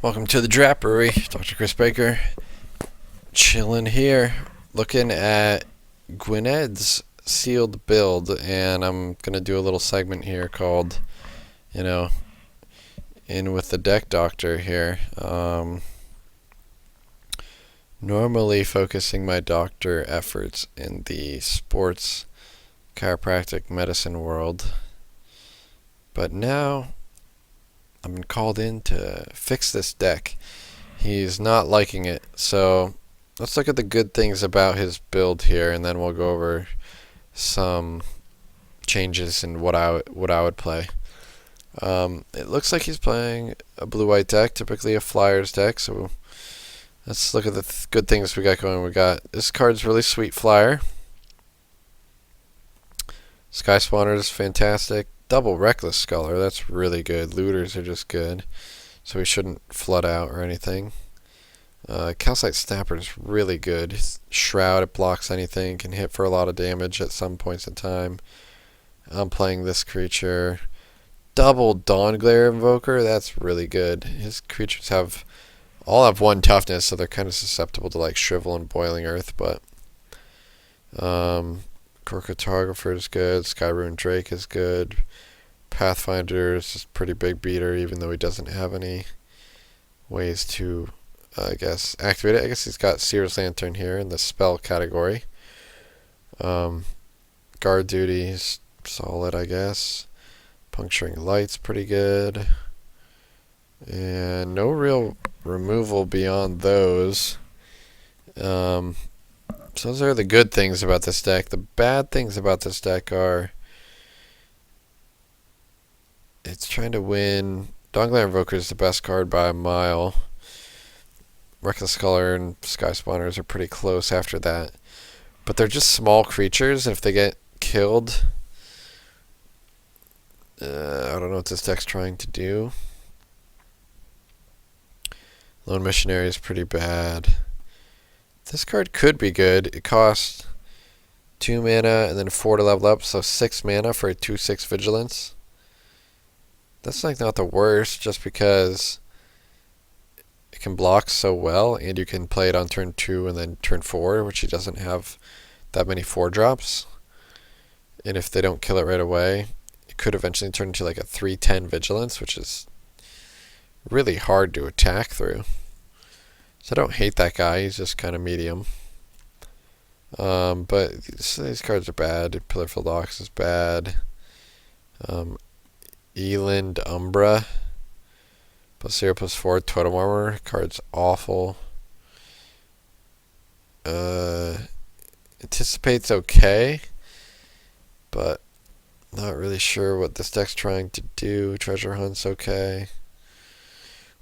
Welcome to the Drapery. Dr. Chris Baker. Chilling here, looking at Gwyned's sealed build, and I'm going to do a little segment here called, In with the Deck Doctor here. Normally focusing my doctor efforts in the sports chiropractic medicine world, but now I've been called in to fix this deck. He's not liking it, so let's look at the good things about his build here, and then we'll go over some changes in what I would play. It looks like he's playing a blue-white deck, typically a Flyers deck, so let's look at the good things we got going. We got this card's really sweet flyer. Sky Spawner is fantastic. Double Reckless Sculler, that's really good. Looters are just good, so we shouldn't flood out or anything. Calcite Snapper is really good. Shroud, it blocks anything, can hit for a lot of damage at some points in time. I'm playing this creature. Double Dawn Glare Invoker, that's really good. His creatures all have 1 toughness, so they're kind of susceptible to like Shrivel and Boiling Earth, but Cartographer is good. Skyrune Drake is good. Pathfinder is just a pretty big beater, even though he doesn't have any ways to, activate it. I guess he's got Seer's Lantern here in the spell category. Guard Duty is solid, I guess. Puncturing Light's pretty good. And no real removal beyond those. So those are the good things about this deck. The bad things about this deck are it's trying to win. Dawnglare Invoker is the best card by a mile. Reckless Sculler and Sky Spawners are pretty close after that. But they're just small creatures, and if they get killed, I don't know what this deck's trying to do. Lone Missionary is pretty bad. This card could be good. It costs 2 mana and then 4 to level up, so 6 mana for a 2/6 Vigilance. That's like not the worst, just because it can block so well, and you can play it on turn 2 and then turn 4, which he doesn't have that many 4-drops. And if they don't kill it right away, it could eventually turn into like a 3/10 Vigilance, which is really hard to attack through. So I don't hate that guy, he's just kind of medium. But these cards are bad. Pillarful Docks is bad. Eland Umbra +0/+4 Totem Armor card's awful. Anticipate's okay, but not really sure what this deck's trying to do. Treasure Hunt's okay.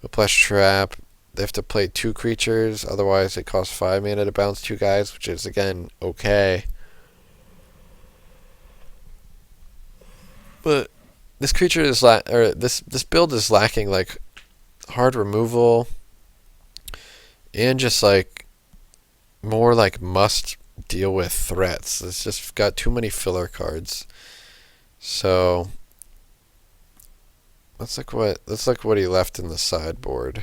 Whiplash Trap, they have to play 2 creatures, otherwise it costs 5 mana to bounce 2 guys, which is again okay. But this creature is this build is lacking like hard removal and just like more like must deal with threats. It's just got too many filler cards. So let's look what he left in the sideboard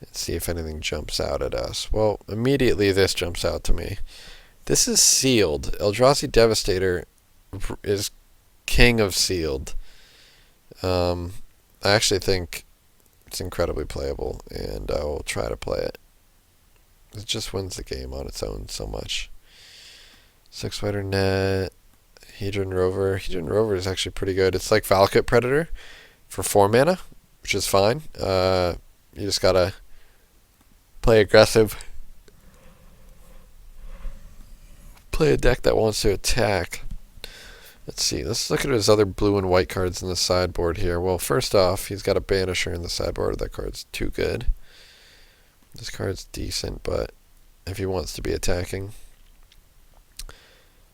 and see if anything jumps out at us. Well, immediately this jumps out to me. This is sealed. Eldrazi Devastator is king of sealed. I actually think it's incredibly playable, and I will try to play it. It just wins the game on its own so much. 6-Whiter Net, Hedron Rover. Hedron Rover is actually pretty good. It's like Valakut Predator for 4 mana, which is fine. You just gotta play aggressive. Play a deck that wants to attack. Let's see. Let's look at his other blue and white cards in the sideboard here. Well, first off, he's got a Banisher in the sideboard. That card's too good. This card's decent, but if he wants to be attacking.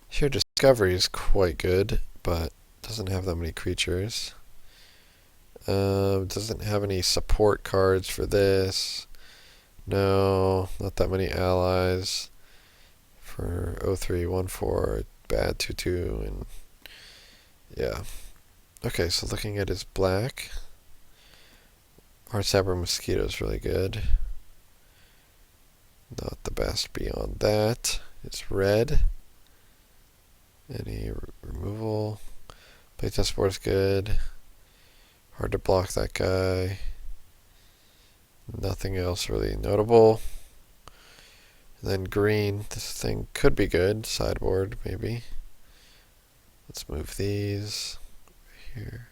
Sheer Discovery is quite good, but doesn't have that many creatures. Doesn't have any support cards for this. No, not that many allies. For 0314, bad 2/2, and yeah. Okay, so looking at his black, Heartsaber Mosquito is really good. Not the best beyond that. It's red. Any removal. Playtest board's good. Hard to block that guy. Nothing else really notable. And then green. This thing could be good. Sideboard, maybe. Let's move these. Here.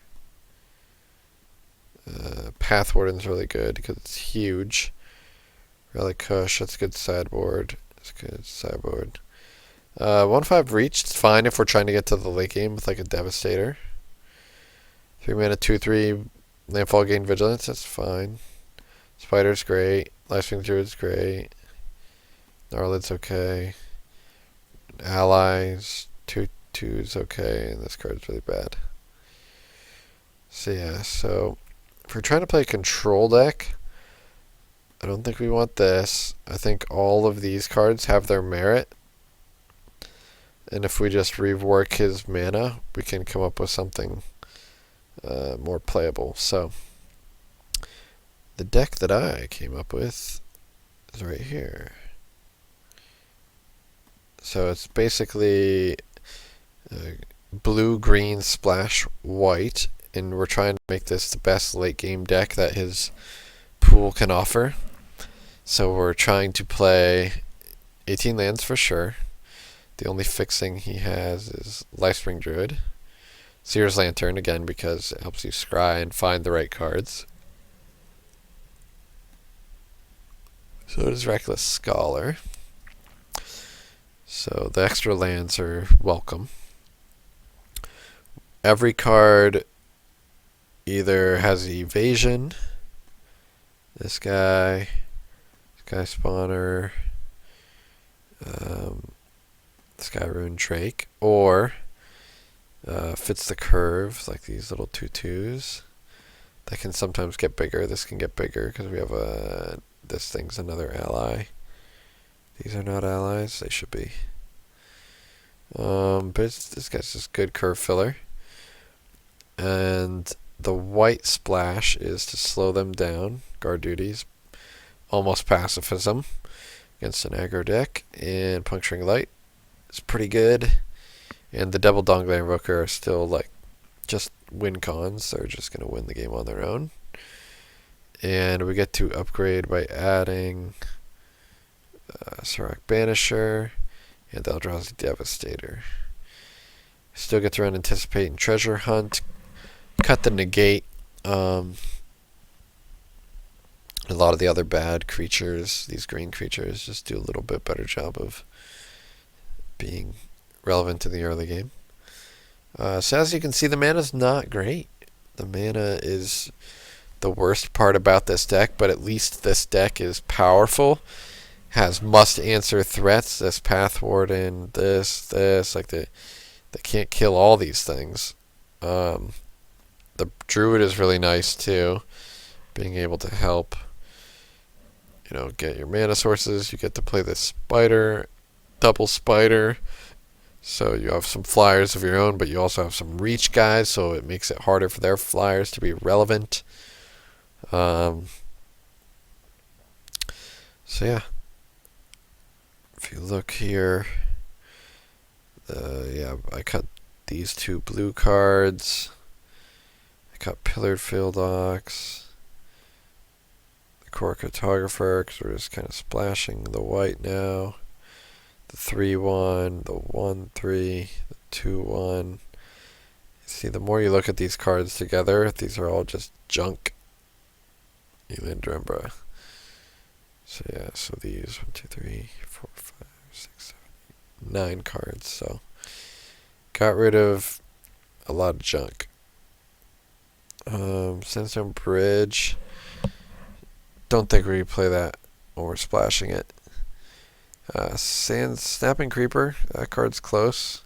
Path Warden's really good because it's huge. Relic Kush, that's good sideboard. That's good sideboard. 1/5 reach, it's fine if we're trying to get to the late game with like a Devastator. 3 mana, 2/3, Landfall gain Vigilance, that's fine. Spider's great. Lifespan Druid's great. Gnarlid's okay. Allies, 2/2's okay, and this card's really bad. So yeah, so if we're trying to play a control deck, I don't think we want this. I think all of these cards have their merit. And if we just rework his mana, we can come up with something more playable. So the deck that I came up with is right here. So it's basically blue, green, splash, white. And we're trying to make this the best late game deck that his pool can offer. So we're trying to play 18 lands for sure. The only fixing he has is Lifespring Druid. Seer's Lantern, again, because it helps you scry and find the right cards. So does Reckless Scholar. So the extra lands are welcome. Every card either has evasion, this guy spawner, Skyrune Drake, or fits the curve, like these little 2/2s. That can sometimes get bigger. This can get bigger because we have this thing's another ally. These are not allies. They should be. But this guy's just good curve filler. And the white splash is to slow them down. Guard duties. Almost pacifism against an aggro deck. And Puncturing Light is pretty good. And the Double Dongle Invoker are still like just win cons. They're just going to win the game on their own. And we get to upgrade by adding Serac Banisher and Eldrazi Devastator. Still get to run Anticipate and Treasure Hunt. Cut the negate. A lot of the other bad creatures, these green creatures, just do a little bit better job of being relevant in the early game. So as you can see, the mana's not great. The mana is the worst part about this deck, but at least this deck is powerful. Has must-answer threats. This Path Warden, this, like they can't kill all these things. The Druid is really nice too, being able to help. Get your mana sources. You get to play this spider, double spider. So you have some flyers of your own, but you also have some reach guys, so it makes it harder for their flyers to be relevant. So yeah. If you look here, I cut these 2 blue cards. I cut Pillared Field Ox. Core Cartographer, because we're just kind of splashing the white now. The 3/1, the 1/3, the 2/1. See, the more you look at these cards together, these are all just junk. Elendrembra. So yeah, so these 1, 2, 3, 4, 5, 6, 7, 8, 9 cards. So got rid of a lot of junk. Sandstone Bridge. Don't think we play that when we're splashing it. Snapping Creeper, that card's close.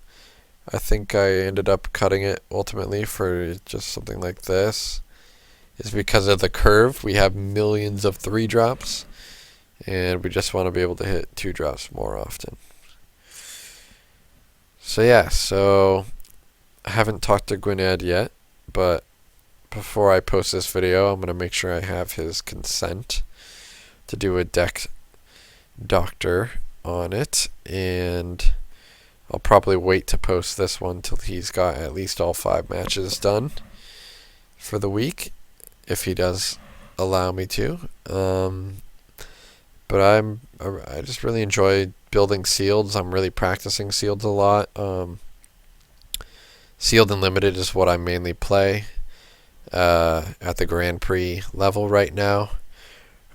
I think I ended up cutting it ultimately for just something like this. It's because of the curve. We have millions of 3-drops, and we just want to be able to hit 2-drops more often. So yeah, I haven't talked to Gwyned yet, but before I post this video, I'm going to make sure I have his consent to do a deck doctor on it, and I'll probably wait to post this one till he's got at least all 5 matches done for the week, if he does allow me to. But I just really enjoy building sealeds. I'm really practicing sealeds a lot. Sealed and limited is what I mainly play at the Grand Prix level right now.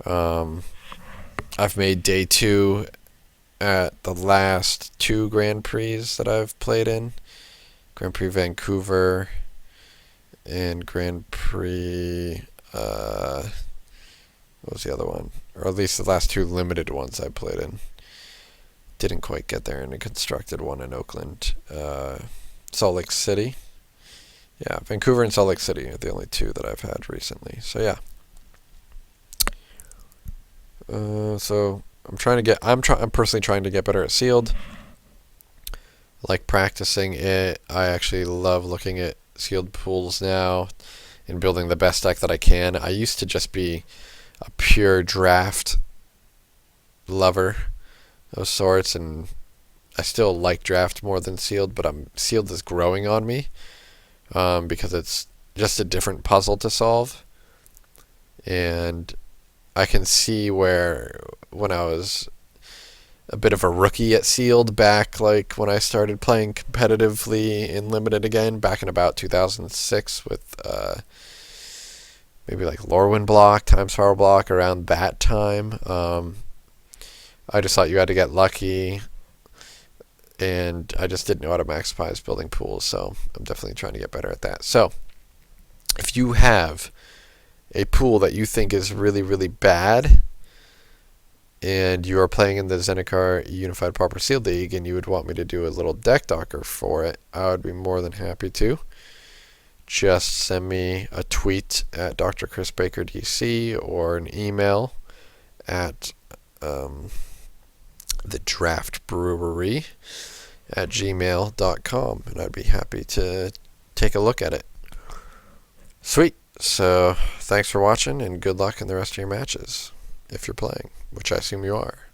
I've made day 2 at the last 2 Grand Prix that I've played in. Grand Prix Vancouver and Grand Prix, what was the other one? Or at least the last 2 limited ones I played in. Didn't quite get there in a constructed one in Oakland. Salt Lake City. Yeah, Vancouver and Salt Lake City are the only 2 that I've had recently. So yeah. So I'm personally trying to get better at sealed. I like practicing it. I actually love looking at sealed pools now and building the best deck that I can. I used to just be a pure draft lover of sorts, and I still like draft more than sealed, but sealed is growing on me because it's just a different puzzle to solve. And I can see where when I was a bit of a rookie at sealed back, like when I started playing competitively in limited again back in about 2006 with maybe like Lorwyn block, Times Power block around that time. I just thought you had to get lucky, and I just didn't know how to maximize building pools, so I'm definitely trying to get better at that. So if you have a pool that you think is really, really bad, and you are playing in the Zendikar Unified Pauper Sealed League, and you would want me to do a little deck docker for it, I would be more than happy to. Just send me a tweet at Dr. Chris Baker DC or an email at thedraftbrewery@gmail.com, and I'd be happy to take a look at it. Sweet. So thanks for watching, and good luck in the rest of your matches if you're playing, which I assume you are.